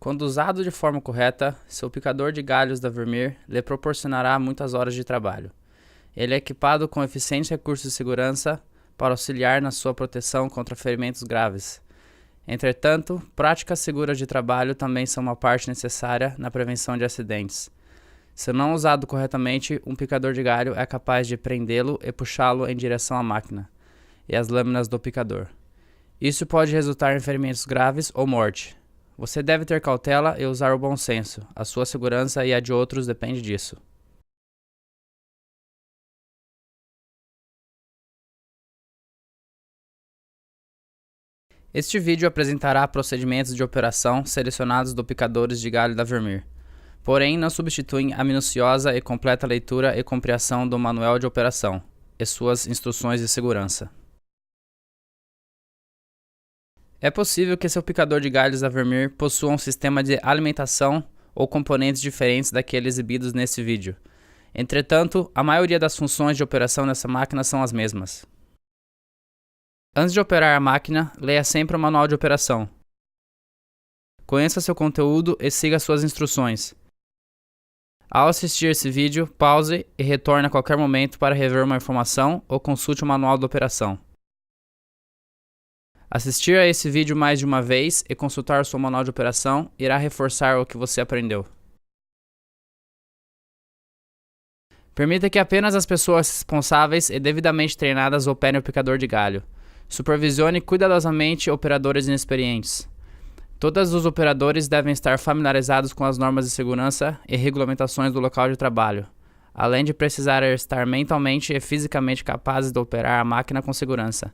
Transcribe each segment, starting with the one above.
Quando usado de forma correta, seu picador de galhos da Vermeer lhe proporcionará muitas horas de trabalho. Ele é equipado com eficientes recursos de segurança para auxiliar na sua proteção contra ferimentos graves. Entretanto, práticas seguras de trabalho também são uma parte necessária na prevenção de acidentes. Se não usado corretamente, um picador de galho é capaz de prendê-lo e puxá-lo em direção à máquina e às lâminas do picador. Isso pode resultar em ferimentos graves ou morte. Você deve ter cautela e usar o bom senso. A sua segurança e a de outros depende disso. Este vídeo apresentará procedimentos de operação selecionados do picadores de galho da Vermeer, porém não substituem a minuciosa e completa leitura e compreensão do manual de operação e suas instruções de segurança. É possível que seu picador de galhos da Vermeer possua um sistema de alimentação ou componentes diferentes daqueles exibidos nesse vídeo. Entretanto, a maioria das funções de operação dessa máquina são as mesmas. Antes de operar a máquina, leia sempre o manual de operação. Conheça seu conteúdo e siga suas instruções. Ao assistir esse vídeo, pause e retorne a qualquer momento para rever uma informação ou consulte o manual da operação. Assistir a esse vídeo mais de uma vez e consultar o seu manual de operação irá reforçar o que você aprendeu. Permita que apenas as pessoas responsáveis e devidamente treinadas operem o picador de galho. Supervisione cuidadosamente operadores inexperientes. Todos os operadores devem estar familiarizados com as normas de segurança e regulamentações do local de trabalho, além de precisar estar mentalmente e fisicamente capazes de operar a máquina com segurança.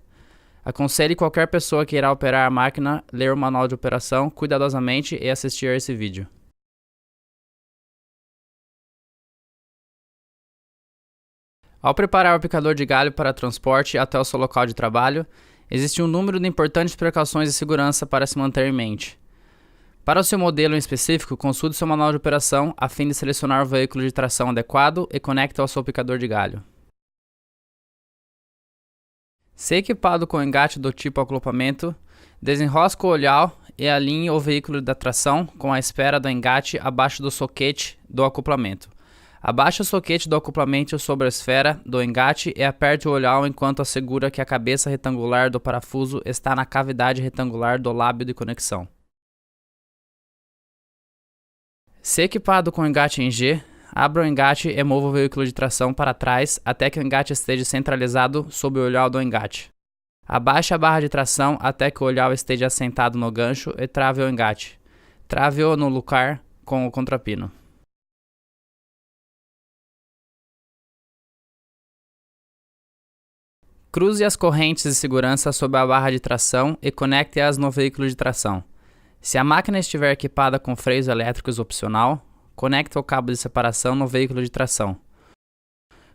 Aconselhe qualquer pessoa que irá operar a máquina ler o manual de operação cuidadosamente e assistir a esse vídeo. Ao preparar o picador de galho para transporte até o seu local de trabalho, existe um número de importantes precauções de segurança para se manter em mente. Para o seu modelo em específico, consulte seu manual de operação a fim de selecionar o veículo de tração adequado e conecte ao seu picador de galho. Se equipado com engate do tipo acoplamento, desenrosque o olhar e alinhe o veículo da tração com a espera do engate abaixo do soquete do acoplamento. Abaixe o soquete do acoplamento sobre a esfera do engate e aperte o olhar enquanto assegura que a cabeça retangular do parafuso está na cavidade retangular do lábio de conexão. Se equipado com engate em G, abra o engate e mova o veículo de tração para trás até que o engate esteja centralizado sob o olhar do engate. Abaixe a barra de tração até que o olhar esteja assentado no gancho e trave o engate. Trave-o no lugar com o contrapino. Cruze as correntes de segurança sob a barra de tração e conecte-as no veículo de tração. Se a máquina estiver equipada com freios elétricos opcional, conecte o cabo de separação no veículo de tração.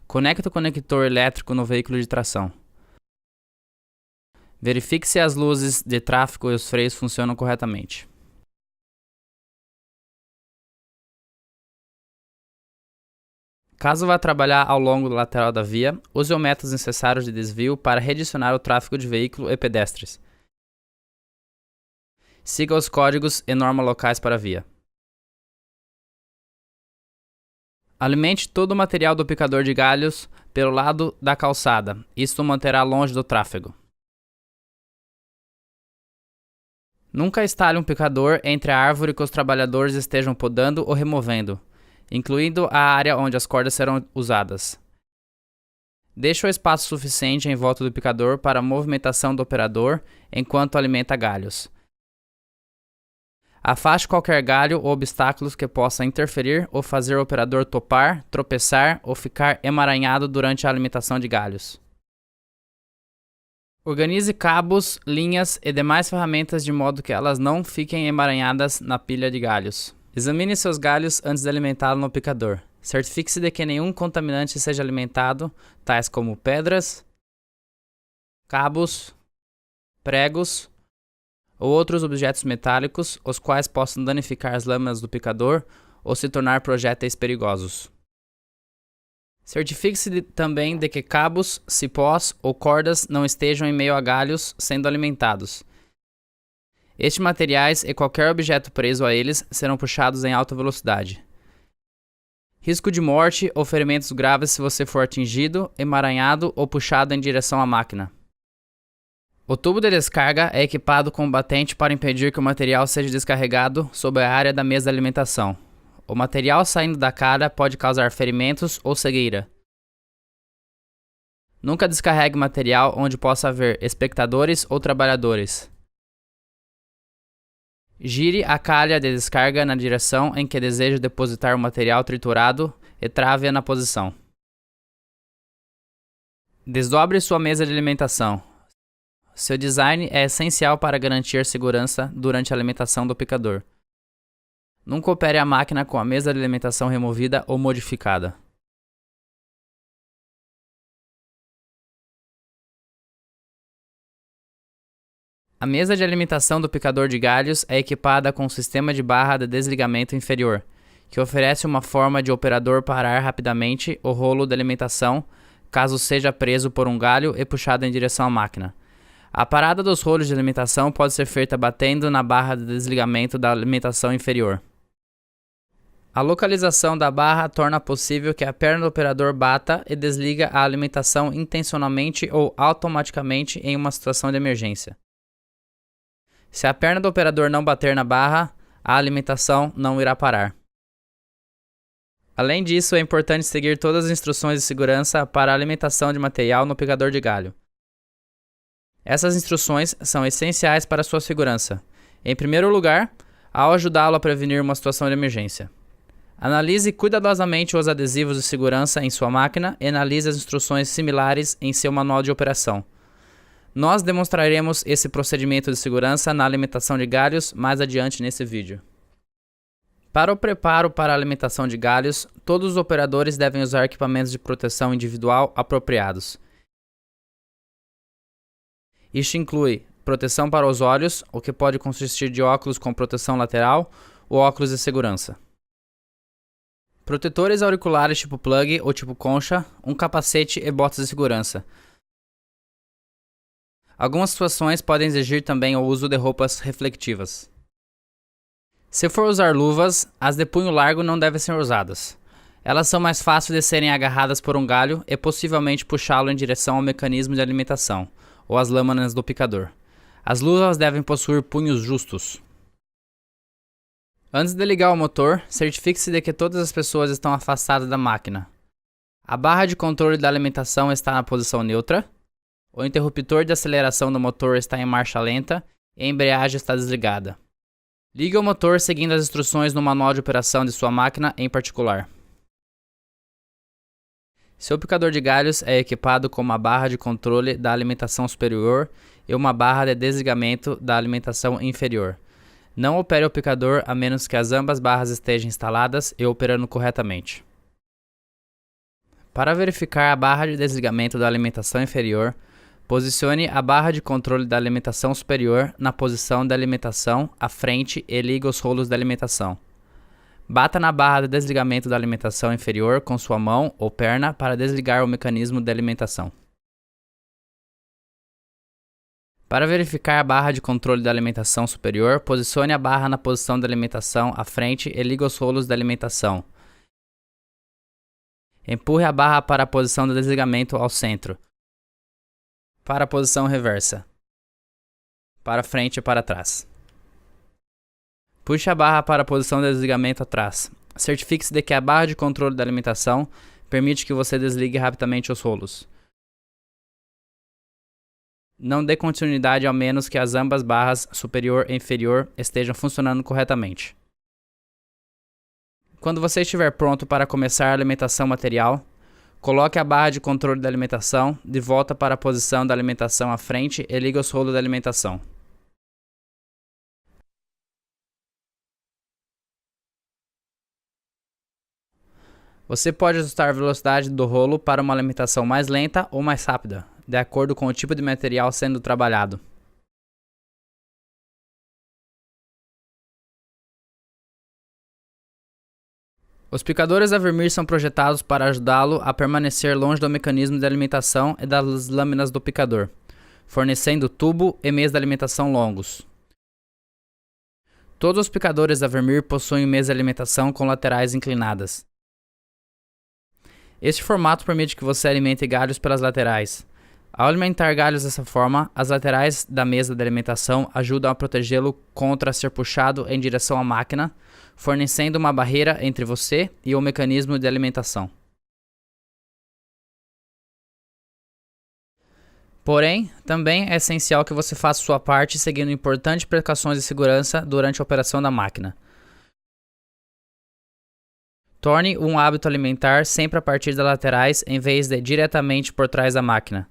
Conecte o conector elétrico no veículo de tração. Verifique se as luzes de tráfego e os freios funcionam corretamente. Caso vá trabalhar ao longo do lateral da via, use os métodos necessários de desvio para redirecionar o tráfego de veículo e pedestres. Siga os códigos e normas locais para a via. Alimente todo o material do picador de galhos pelo lado da calçada. Isto o manterá longe do tráfego. Nunca instale um picador entre a árvore que os trabalhadores estejam podando ou removendo, incluindo a área onde as cordas serão usadas. Deixe o espaço suficiente em volta do picador para a movimentação do operador enquanto alimenta galhos. Afaste qualquer galho ou obstáculos que possa interferir ou fazer o operador topar, tropeçar ou ficar emaranhado durante a alimentação de galhos. Organize cabos, linhas e demais ferramentas de modo que elas não fiquem emaranhadas na pilha de galhos. Examine seus galhos antes de alimentá-lo no picador. Certifique-se de que nenhum contaminante seja alimentado, tais como pedras, cabos, pregos ou outros objetos metálicos, os quais possam danificar as lâminas do picador ou se tornar projéteis perigosos. Certifique-se também de que cabos, cipós ou cordas não estejam em meio a galhos sendo alimentados. Estes materiais e qualquer objeto preso a eles serão puxados em alta velocidade. Risco de morte ou ferimentos graves se você for atingido, emaranhado ou puxado em direção à máquina. O tubo de descarga é equipado com um batente para impedir que o material seja descarregado sobre a área da mesa de alimentação. O material saindo da cara pode causar ferimentos ou cegueira. Nunca descarregue material onde possa haver espectadores ou trabalhadores. Gire a calha de descarga na direção em que deseja depositar o material triturado e trave-a na posição. Desdobre sua mesa de alimentação. Seu design é essencial para garantir segurança durante a alimentação do picador. Nunca opere a máquina com a mesa de alimentação removida ou modificada. A mesa de alimentação do picador de galhos é equipada com um sistema de barra de desligamento inferior, que oferece uma forma de o operador parar rapidamente o rolo de alimentação caso seja preso por um galho e puxado em direção à máquina. A parada dos rolos de alimentação pode ser feita batendo na barra de desligamento da alimentação inferior. A localização da barra torna possível que a perna do operador bata e desliga a alimentação intencionalmente ou automaticamente em uma situação de emergência. Se a perna do operador não bater na barra, a alimentação não irá parar. Além disso, é importante seguir todas as instruções de segurança para a alimentação de material no picador de galho. Essas instruções são essenciais para a sua segurança. Em primeiro lugar, ao ajudá-lo a prevenir uma situação de emergência. Analise cuidadosamente os adesivos de segurança em sua máquina e analise as instruções similares em seu manual de operação. Nós demonstraremos esse procedimento de segurança na alimentação de galhos mais adiante nesse vídeo. Para o preparo para a alimentação de galhos, todos os operadores devem usar equipamentos de proteção individual apropriados. Isto inclui proteção para os olhos, o que pode consistir de óculos com proteção lateral ou óculos de segurança. Protetores auriculares tipo plug ou tipo concha, um capacete e botas de segurança. Algumas situações podem exigir também o uso de roupas reflectivas. Se for usar luvas, as de punho largo não devem ser usadas. Elas são mais fáceis de serem agarradas por um galho e possivelmente puxá-lo em direção ao mecanismo de alimentação, ou às lâminas do picador. As luvas devem possuir punhos justos. Antes de ligar o motor, certifique-se de que todas as pessoas estão afastadas da máquina. A barra de controle da alimentação está na posição neutra, o interruptor de aceleração do motor está em marcha lenta e a embreagem está desligada. Ligue o motor seguindo as instruções no manual de operação de sua máquina em particular. Seu picador de galhos é equipado com uma barra de controle da alimentação superior e uma barra de desligamento da alimentação inferior. Não opere o picador a menos que as ambas barras estejam instaladas e operando corretamente. Para verificar a barra de desligamento da alimentação inferior, posicione a barra de controle da alimentação superior na posição da alimentação à frente e ligue os rolos da alimentação. Bata na barra de desligamento da alimentação inferior com sua mão ou perna para desligar o mecanismo de alimentação. Para verificar a barra de controle da alimentação superior, posicione a barra na posição da alimentação à frente e ligue os rolos da alimentação. Empurre a barra para a posição de desligamento ao centro. Para a posição reversa. Para frente e para trás. Puxe a barra para a posição de desligamento atrás. Certifique-se de que a barra de controle da alimentação permite que você desligue rapidamente os rolos. Não dê continuidade ao menos que as ambas barras superior e inferior estejam funcionando corretamente. Quando você estiver pronto para começar a alimentação material, coloque a barra de controle da alimentação de volta para a posição da alimentação à frente e ligue os rolos da alimentação. Você pode ajustar a velocidade do rolo para uma alimentação mais lenta ou mais rápida, de acordo com o tipo de material sendo trabalhado. Os picadores a vermelho são projetados para ajudá-lo a permanecer longe do mecanismo de alimentação e das lâminas do picador, fornecendo tubo e meios de alimentação longos. Todos os picadores da Vermeer possuem mesa de alimentação com laterais inclinadas. Este formato permite que você alimente galhos pelas laterais. Ao alimentar galhos dessa forma, as laterais da mesa de alimentação ajudam a protegê-lo contra ser puxado em direção à máquina, fornecendo uma barreira entre você e o mecanismo de alimentação. Porém, também é essencial que você faça sua parte seguindo importantes precauções de segurança durante a operação da máquina. Torne um hábito alimentar sempre a partir das laterais em vez de diretamente por trás da máquina.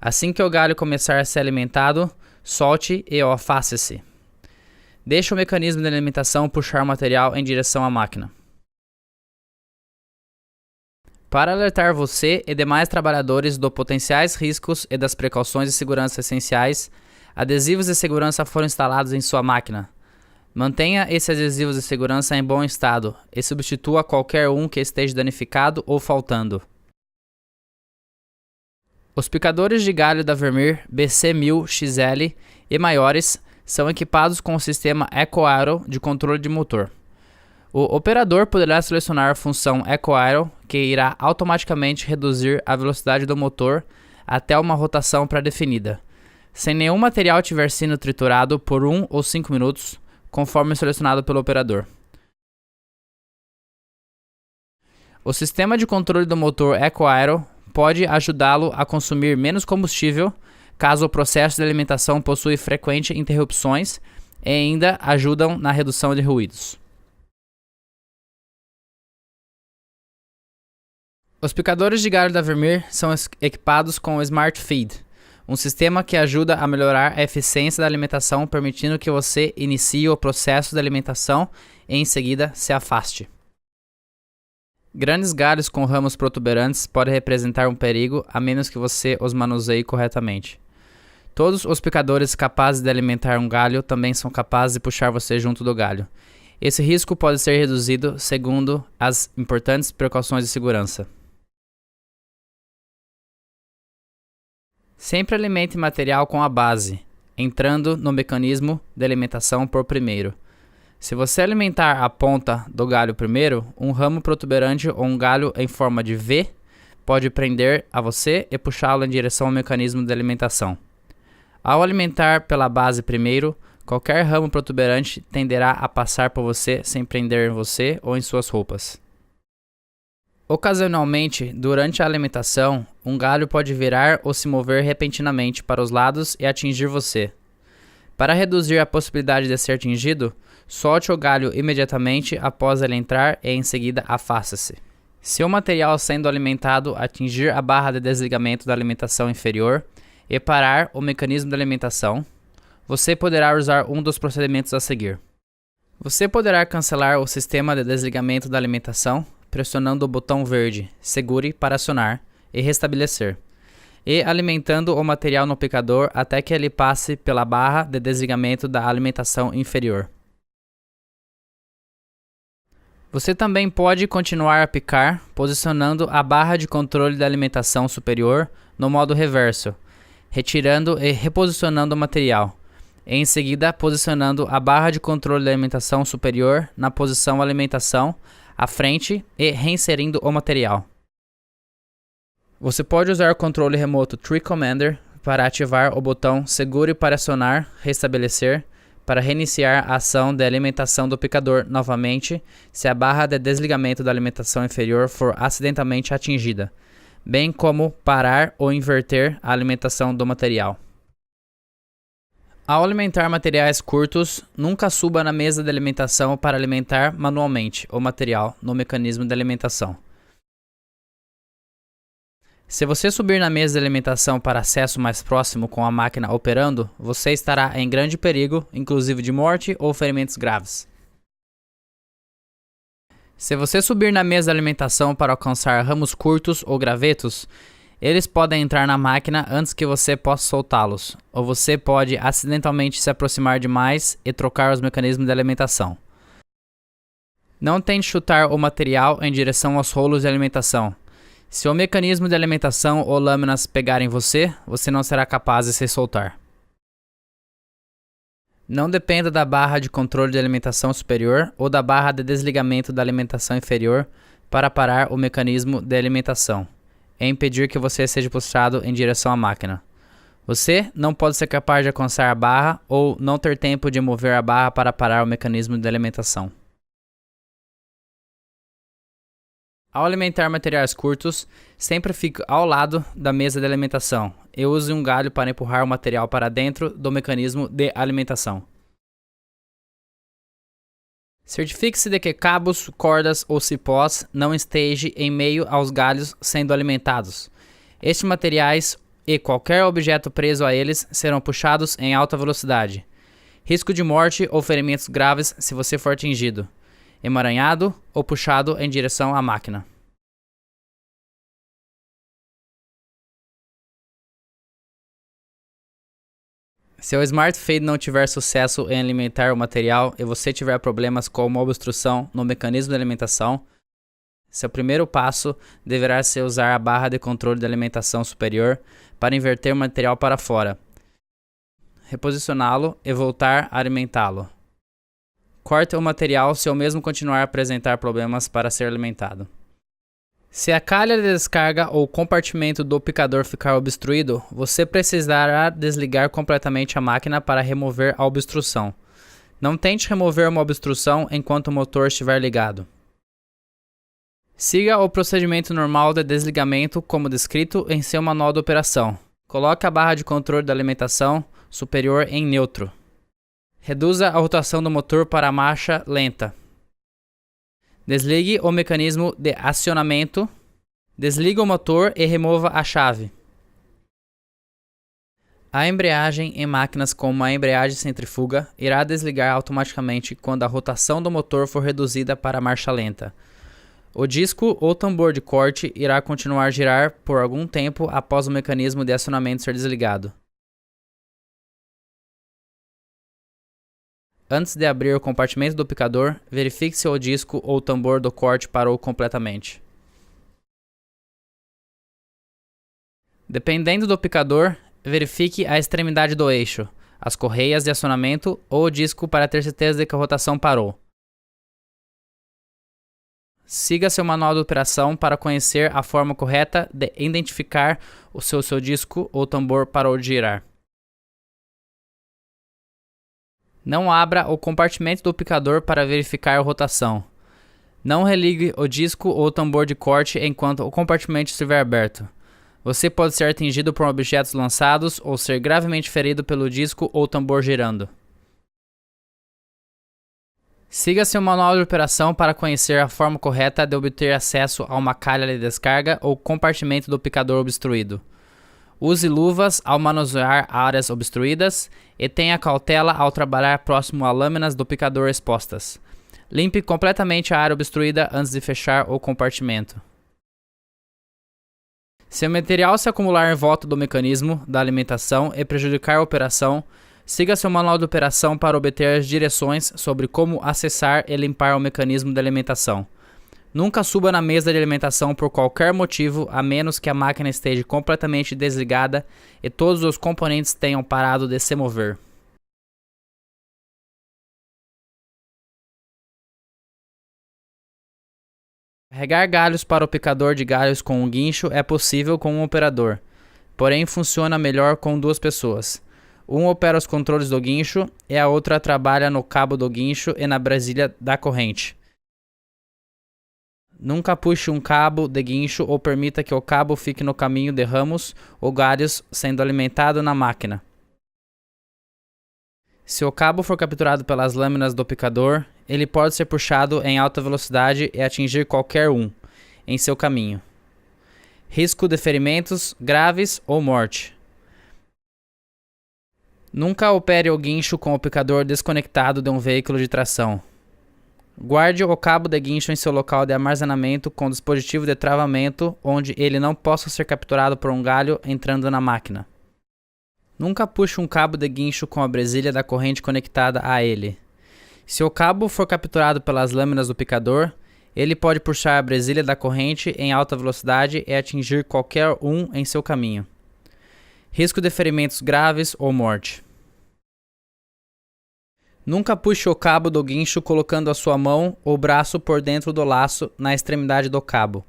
Assim que o galho começar a ser alimentado, solte e afaste-se. Deixe o mecanismo de alimentação puxar o material em direção à máquina. Para alertar você e demais trabalhadores dos potenciais riscos e das precauções de segurança essenciais, adesivos de segurança foram instalados em sua máquina. Mantenha esses adesivos de segurança em bom estado e substitua qualquer um que esteja danificado ou faltando. Os picadores de galho da Vermeer BC1000XL e maiores são equipados com o sistema EcoAero de controle de motor. O operador poderá selecionar a função EcoAero, que irá automaticamente reduzir a velocidade do motor até uma rotação pré-definida, sem nenhum material tiver sido triturado por 1 ou 5 minutos, conforme selecionado pelo operador. O sistema de controle do motor EcoAero pode ajudá-lo a consumir menos combustível, caso o processo de alimentação possui frequentes interrupções, e ainda ajudam na redução de ruídos. Os picadores de galho da Vermeer são equipados com o Smart Feed, um sistema que ajuda a melhorar a eficiência da alimentação, permitindo que você inicie o processo de alimentação e em seguida se afaste. Grandes galhos com ramos protuberantes podem representar um perigo a menos que você os manuseie corretamente. Todos os picadores capazes de alimentar um galho também são capazes de puxar você junto do galho. Esse risco pode ser reduzido segundo as importantes precauções de segurança. Sempre alimente material com a base, entrando no mecanismo de alimentação por primeiro. Se você alimentar a ponta do galho primeiro, um ramo protuberante ou um galho em forma de V pode prender a você e puxá-lo em direção ao mecanismo de alimentação. Ao alimentar pela base primeiro, qualquer ramo protuberante tenderá a passar por você sem prender em você ou em suas roupas. Ocasionalmente, durante a alimentação, um galho pode virar ou se mover repentinamente para os lados e atingir você. Para reduzir a possibilidade de ser atingido, solte o galho imediatamente após ele entrar e em seguida afaste-se. Se o material sendo alimentado atingir a barra de desligamento da alimentação inferior e parar o mecanismo de alimentação, você poderá usar um dos procedimentos a seguir. Você poderá cancelar o sistema de desligamento da alimentação pressionando o botão verde Segure para acionar e restabelecer, e alimentando o material no picador até que ele passe pela barra de desligamento da alimentação inferior. Você também pode continuar a picar posicionando a barra de controle da alimentação superior no modo reverso, retirando e reposicionando o material, e em seguida posicionando a barra de controle da alimentação superior na posição alimentação à frente e reinserindo o material. Você pode usar o controle remoto Tree Commander para ativar o botão Segure para acionar, restabelecer, para reiniciar a ação de alimentação do picador novamente se a barra de desligamento da alimentação inferior for acidentalmente atingida, bem como parar ou inverter a alimentação do material. Ao alimentar materiais curtos, nunca suba na mesa de alimentação para alimentar manualmente o material no mecanismo de alimentação. Se você subir na mesa de alimentação para acesso mais próximo com a máquina operando, você estará em grande perigo, inclusive de morte ou ferimentos graves. Se você subir na mesa de alimentação para alcançar ramos curtos ou gravetos, eles podem entrar na máquina antes que você possa soltá-los, ou você pode acidentalmente se aproximar demais e trocar os mecanismos de alimentação. Não tente chutar o material em direção aos rolos de alimentação. Se o mecanismo de alimentação ou lâminas pegarem você, você não será capaz de se soltar. Não dependa da barra de controle de alimentação superior ou da barra de desligamento da alimentação inferior para parar o mecanismo de alimentação e impedir que você seja puxado em direção à máquina. Você não pode ser capaz de alcançar a barra ou não ter tempo de mover a barra para parar o mecanismo de alimentação. Ao alimentar materiais curtos, sempre fique ao lado da mesa de alimentação e use um galho para empurrar o material para dentro do mecanismo de alimentação. Certifique-se de que cabos, cordas ou cipós não estejam em meio aos galhos sendo alimentados. Estes materiais e qualquer objeto preso a eles serão puxados em alta velocidade. Risco de morte ou ferimentos graves se você for atingido, emaranhado ou puxado em direção à máquina. Se o Smart Feed não tiver sucesso em alimentar o material e você tiver problemas como obstrução no mecanismo de alimentação, seu primeiro passo deverá ser usar a barra de controle de alimentação superior para inverter o material para fora, reposicioná-lo e voltar a alimentá-lo. Corte o material se o mesmo continuar a apresentar problemas para ser alimentado. Se a calha de descarga ou compartimento do picador ficar obstruído, você precisará desligar completamente a máquina para remover a obstrução. Não tente remover uma obstrução enquanto o motor estiver ligado. Siga o procedimento normal de desligamento como descrito em seu manual de operação. Coloque a barra de controle da alimentação superior em neutro. Reduza a rotação do motor para a marcha lenta. Desligue o mecanismo de acionamento. Desligue o motor e remova a chave. A embreagem em máquinas como a embreagem centrífuga irá desligar automaticamente quando a rotação do motor for reduzida para a marcha lenta. O disco ou tambor de corte irá continuar a girar por algum tempo após o mecanismo de acionamento ser desligado. Antes de abrir o compartimento do picador, verifique se o disco ou tambor do corte parou completamente. Dependendo do picador, verifique a extremidade do eixo, as correias de acionamento ou o disco para ter certeza de que a rotação parou. Siga seu manual de operação para conhecer a forma correta de identificar o seu disco ou tambor parou de girar. Não abra o compartimento do picador para verificar a rotação. Não religue o disco ou tambor de corte enquanto o compartimento estiver aberto. Você pode ser atingido por objetos lançados ou ser gravemente ferido pelo disco ou tambor girando. Siga seu manual de operação para conhecer a forma correta de obter acesso a uma calha de descarga ou compartimento do picador obstruído. Use luvas ao manusear áreas obstruídas e tenha cautela ao trabalhar próximo a lâminas do picador expostas. Limpe completamente a área obstruída antes de fechar o compartimento. Se o material se acumular em volta do mecanismo da alimentação e prejudicar a operação, siga seu manual de operação para obter as direções sobre como acessar e limpar o mecanismo de alimentação. Nunca suba na mesa de alimentação por qualquer motivo, a menos que a máquina esteja completamente desligada e todos os componentes tenham parado de se mover. Carregar galhos para o picador de galhos com um guincho é possível com um operador, porém funciona melhor com duas pessoas. Um opera os controles do guincho e a outra trabalha no cabo do guincho e na brasilia da corrente. Nunca puxe um cabo de guincho ou permita que o cabo fique no caminho de ramos ou galhos sendo alimentado na máquina. Se o cabo for capturado pelas lâminas do picador, ele pode ser puxado em alta velocidade e atingir qualquer um em seu caminho. Risco de ferimentos graves ou morte. Nunca opere o guincho com o picador desconectado de um veículo de tração. Guarde o cabo de guincho em seu local de armazenamento com dispositivo de travamento onde ele não possa ser capturado por um galho entrando na máquina. Nunca puxe um cabo de guincho com a brasilia da corrente conectada a ele. Se o cabo for capturado pelas lâminas do picador, ele pode puxar a brasilia da corrente em alta velocidade e atingir qualquer um em seu caminho. Risco de ferimentos graves ou morte. Nunca puxe o cabo do guincho colocando a sua mão ou braço por dentro do laço na extremidade do cabo.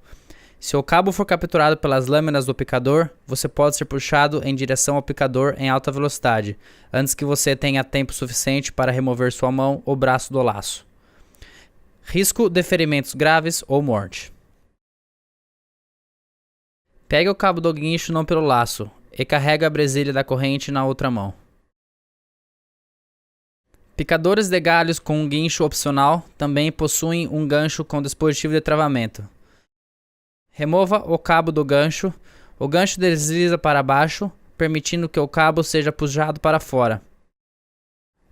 Se o cabo for capturado pelas lâminas do picador, você pode ser puxado em direção ao picador em alta velocidade, antes que você tenha tempo suficiente para remover sua mão ou braço do laço. Risco de ferimentos graves ou morte. Pegue o cabo do guincho não pelo laço e carregue a presilha da corrente na outra mão. Picadores de galhos com um guincho opcional também possuem um gancho com dispositivo de travamento. Remova o cabo do gancho. O gancho desliza para baixo, permitindo que o cabo seja puxado para fora.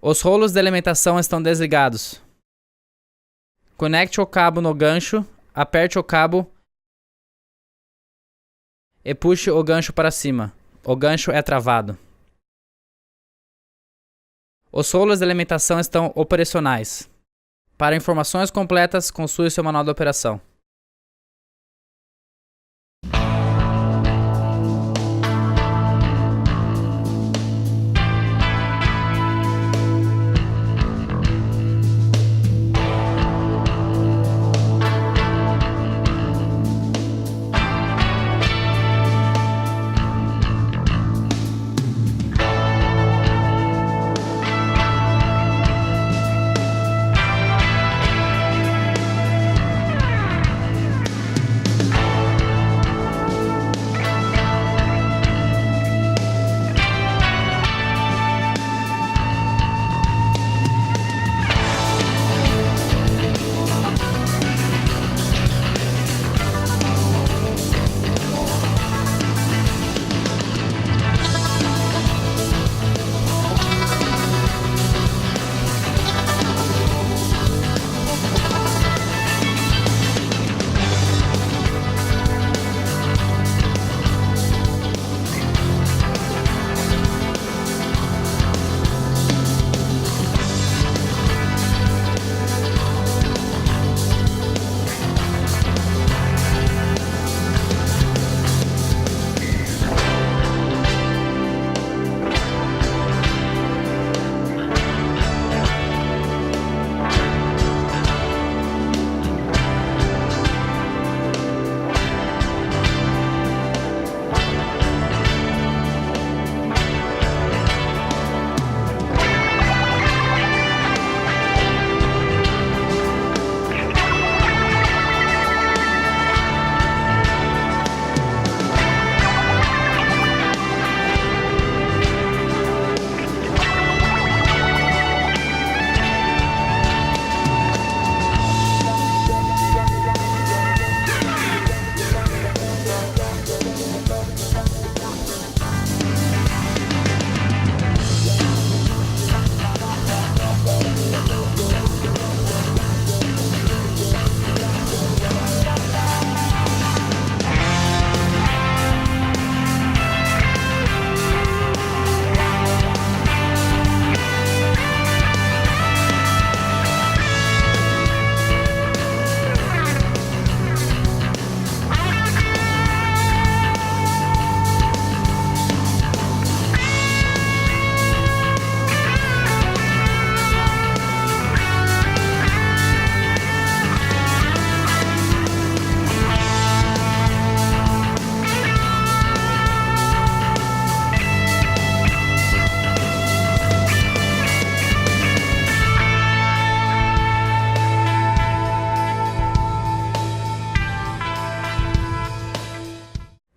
Os rolos de alimentação estão desligados. Conecte o cabo no gancho, aperte o cabo e puxe o gancho para cima. O gancho é travado. Os rolos de alimentação estão operacionais. Para informações completas, consulte seu manual de operação.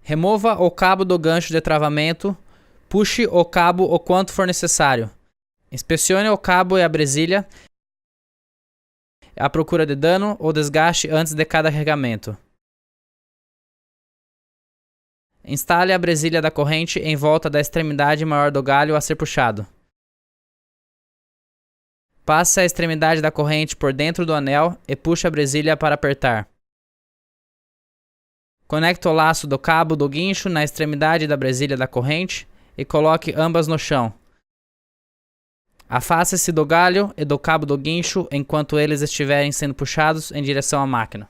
Remova o cabo do gancho de travamento. Puxe o cabo o quanto for necessário. Inspecione o cabo e a presilha à procura de dano ou desgaste antes de cada carregamento. Instale a presilha da corrente em volta da extremidade maior do galho a ser puxado. Passe a extremidade da corrente por dentro do anel e puxe a presilha para apertar. Conecte o laço do cabo do guincho na extremidade da presilha da corrente e coloque ambas no chão. Afaste-se do galho e do cabo do guincho enquanto eles estiverem sendo puxados em direção à máquina.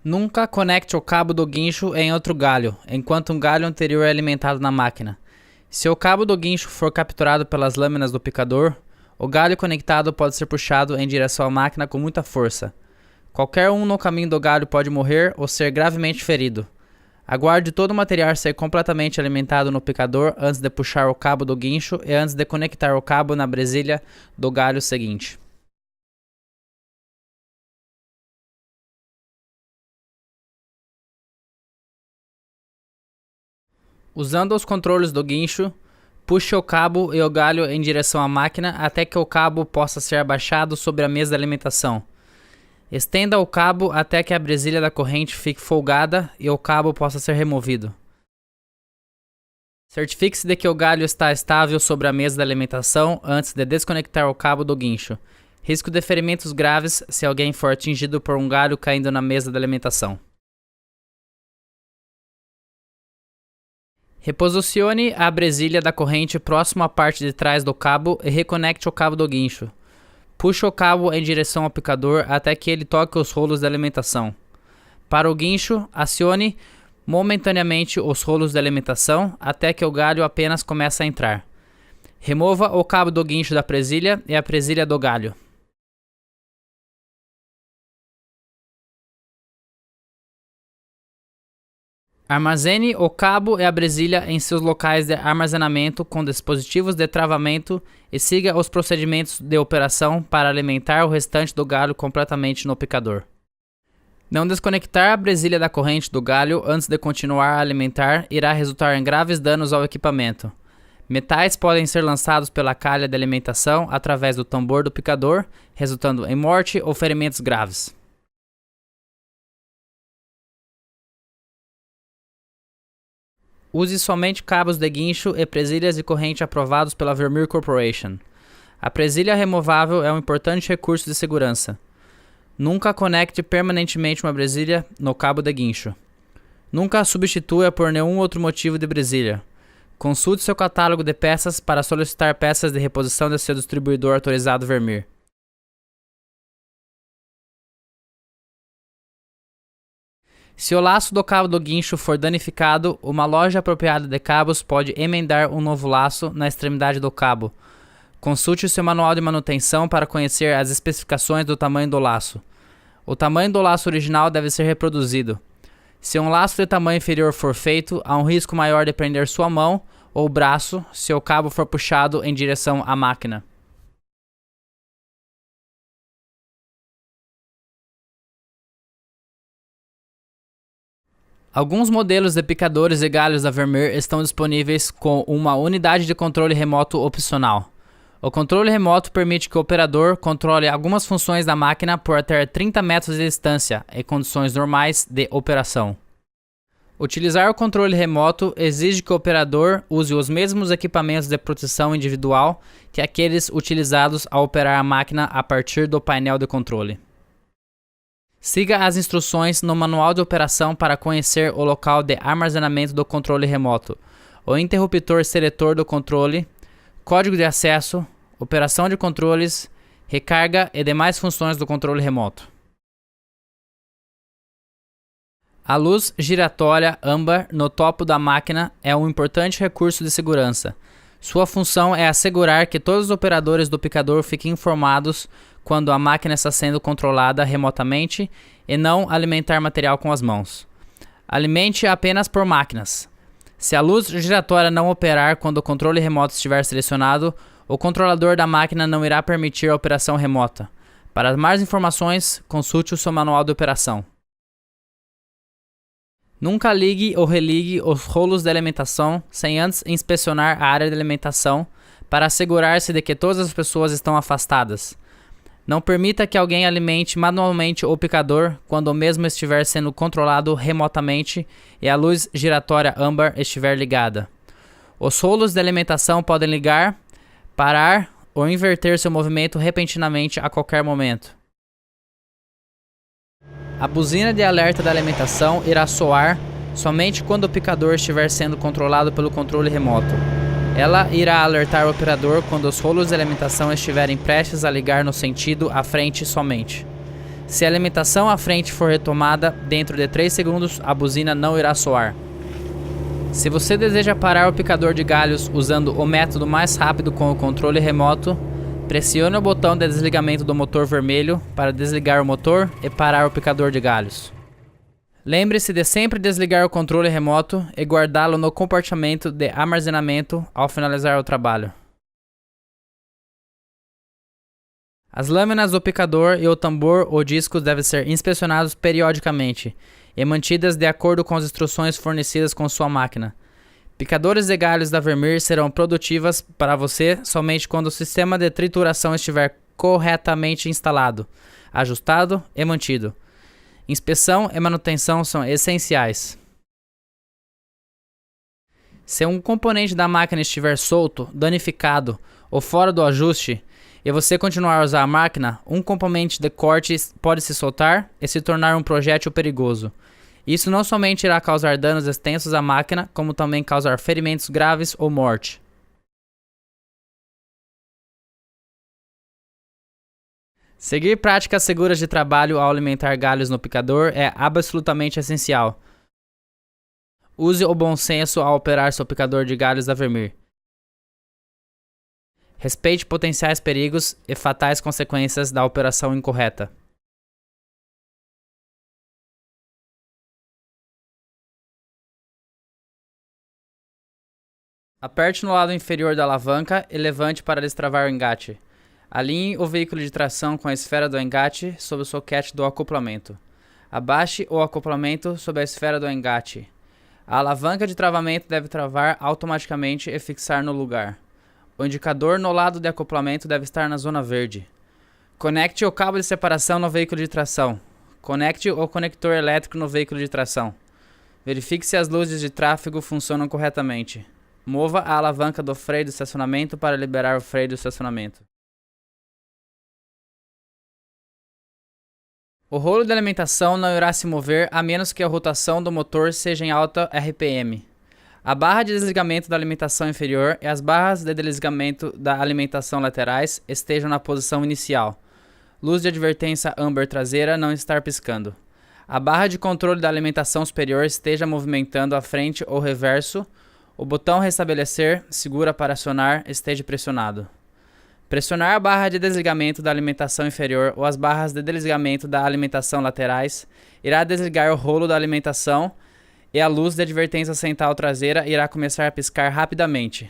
Nunca conecte o cabo do guincho em outro galho, enquanto um galho anterior é alimentado na máquina. Se o cabo do guincho for capturado pelas lâminas do picador, o galho conectado pode ser puxado em direção à máquina com muita força. Qualquer um no caminho do galho pode morrer ou ser gravemente ferido. Aguarde todo o material ser completamente alimentado no picador antes de puxar o cabo do guincho e antes de conectar o cabo na presilha do galho seguinte. Usando os controles do guincho, puxe o cabo e o galho em direção à máquina até que o cabo possa ser abaixado sobre a mesa de alimentação. Estenda o cabo até que a presilha da corrente fique folgada e o cabo possa ser removido. Certifique-se de que o galho está estável sobre a mesa de alimentação antes de desconectar o cabo do guincho. Risco de ferimentos graves se alguém for atingido por um galho caindo na mesa de alimentação. Reposicione a presilha da corrente próximo à parte de trás do cabo e reconecte o cabo do guincho. Puxe o cabo em direção ao picador até que ele toque os rolos de alimentação. Para o guincho, acione momentaneamente os rolos de alimentação até que o galho apenas comece a entrar. Remova o cabo do guincho da presilha e a presilha do galho. Armazene o cabo e a presilha em seus locais de armazenamento com dispositivos de travamento e siga os procedimentos de operação para alimentar o restante do galho completamente no picador. Não desconectar a presilha da corrente do galho antes de continuar a alimentar irá resultar em graves danos ao equipamento. Metais podem ser lançados pela calha de alimentação através do tambor do picador, resultando em morte ou ferimentos graves. Use somente cabos de guincho e presilhas de corrente aprovados pela Vermeer Corporation. A presilha removável é um importante recurso de segurança. Nunca conecte permanentemente uma presilha no cabo de guincho. Nunca a substitua por nenhum outro motivo de presilha. Consulte seu catálogo de peças para solicitar peças de reposição de seu distribuidor autorizado Vermeer. Se o laço do cabo do guincho for danificado, uma loja apropriada de cabos pode emendar um novo laço na extremidade do cabo. Consulte o seu manual de manutenção para conhecer as especificações do tamanho do laço. O tamanho do laço original deve ser reproduzido. Se um laço de tamanho inferior for feito, há um risco maior de prender sua mão ou braço se o cabo for puxado em direção à máquina. Alguns modelos de picadores e galhos da Vermeer estão disponíveis com uma unidade de controle remoto opcional. O controle remoto permite que o operador controle algumas funções da máquina por até 30 metros de distância, em condições normais de operação. Utilizar o controle remoto exige que o operador use os mesmos equipamentos de proteção individual que aqueles utilizados ao operar a máquina a partir do painel de controle. Siga as instruções no manual de operação para conhecer o local de armazenamento do controle remoto, o interruptor seletor do controle, código de acesso, operação de controles, recarga e demais funções do controle remoto. A luz giratória âmbar no topo da máquina é um importante recurso de segurança. Sua função é assegurar que todos os operadores do picador fiquem informados quando a máquina está sendo controlada remotamente e não alimentar material com as mãos. Alimente apenas por máquinas. Se a luz giratória não operar quando o controle remoto estiver selecionado, o controlador da máquina não irá permitir a operação remota. Para mais informações, consulte o seu manual de operação. Nunca ligue ou religue os rolos de alimentação sem antes inspecionar a área de alimentação para assegurar-se de que todas as pessoas estão afastadas. Não permita que alguém alimente manualmente o picador quando o mesmo estiver sendo controlado remotamente e a luz giratória âmbar estiver ligada. Os rolos de alimentação podem ligar, parar ou inverter seu movimento repentinamente a qualquer momento. A buzina de alerta da alimentação irá soar somente quando o picador estiver sendo controlado pelo controle remoto. Ela irá alertar o operador quando os rolos de alimentação estiverem prestes a ligar no sentido à frente somente. Se a alimentação à frente for retomada dentro de 3 segundos, a buzina não irá soar. Se você deseja parar o picador de galhos usando o método mais rápido com o controle remoto, pressione o botão de desligamento do motor vermelho para desligar o motor e parar o picador de galhos. Lembre-se de sempre desligar o controle remoto e guardá-lo no compartimento de armazenamento ao finalizar o trabalho. As lâminas do picador e o tambor ou discos devem ser inspecionados periodicamente e mantidas de acordo com as instruções fornecidas com sua máquina. Picadores de galhos da Vermeer serão produtivas para você somente quando o sistema de trituração estiver corretamente instalado, ajustado e mantido. Inspeção e manutenção são essenciais. Se um componente da máquina estiver solto, danificado ou fora do ajuste, e você continuar a usar a máquina, um componente de corte pode se soltar e se tornar um projétil perigoso. Isso não somente irá causar danos extensos à máquina, como também causar ferimentos graves ou morte. Seguir práticas seguras de trabalho ao alimentar galhos no picador é absolutamente essencial. Use o bom senso ao operar seu picador de galhos da Vermeer. Respeite potenciais perigos e fatais consequências da operação incorreta. Aperte no lado inferior da alavanca e levante para destravar o engate. Alinhe o veículo de tração com a esfera do engate sob o soquete do acoplamento. Abaixe o acoplamento sob a esfera do engate. A alavanca de travamento deve travar automaticamente e fixar no lugar. O indicador no lado de acoplamento deve estar na zona verde. Conecte o cabo de separação no veículo de tração. Conecte o conector elétrico no veículo de tração. Verifique se as luzes de tráfego funcionam corretamente. Mova a alavanca do freio de estacionamento para liberar o freio do estacionamento. O rolo de alimentação não irá se mover a menos que a rotação do motor seja em alta RPM. A barra de desligamento da alimentação inferior e as barras de desligamento da alimentação laterais estejam na posição inicial. Luz de advertência amber traseira não estar piscando. A barra de controle da alimentação superior esteja movimentando à frente ou reverso. O botão restabelecer, segura para acionar, esteja pressionado. Pressionar a barra de desligamento da alimentação inferior ou as barras de desligamento da alimentação laterais irá desligar o rolo da alimentação e a luz de advertência central traseira irá começar a piscar rapidamente.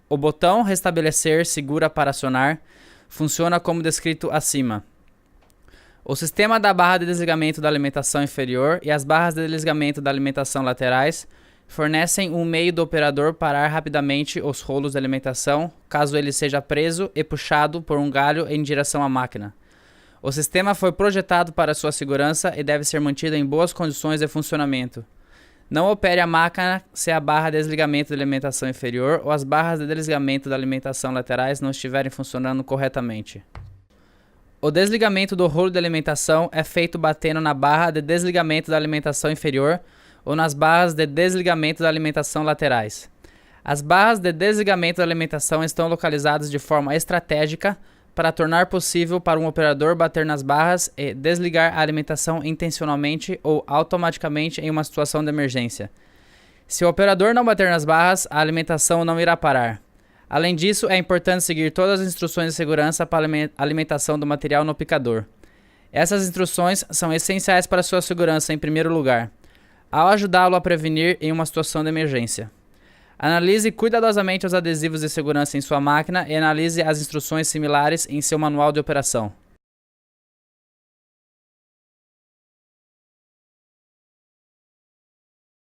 O botão restabelecer, segura para acionar, funciona como descrito acima. O sistema da barra de desligamento da alimentação inferior e as barras de desligamento da alimentação laterais fornecem um meio do operador parar rapidamente os rolos de alimentação, caso ele seja preso e puxado por um galho em direção à máquina. O sistema foi projetado para sua segurança e deve ser mantido em boas condições de funcionamento. Não opere a máquina se a barra de desligamento da alimentação inferior ou as barras de desligamento da alimentação laterais não estiverem funcionando corretamente. O desligamento do rolo de alimentação é feito batendo na barra de desligamento da alimentação inferior ou nas barras de desligamento da alimentação laterais. As barras de desligamento da alimentação estão localizadas de forma estratégica para tornar possível para um operador bater nas barras e desligar a alimentação intencionalmente ou automaticamente em uma situação de emergência. Se o operador não bater nas barras, a alimentação não irá parar. Além disso, é importante seguir todas as instruções de segurança para a alimentação do material no picador. Essas instruções são essenciais para sua segurança em primeiro lugar, ao ajudá-lo a prevenir em uma situação de emergência. Analise cuidadosamente os adesivos de segurança em sua máquina e analise as instruções similares em seu manual de operação.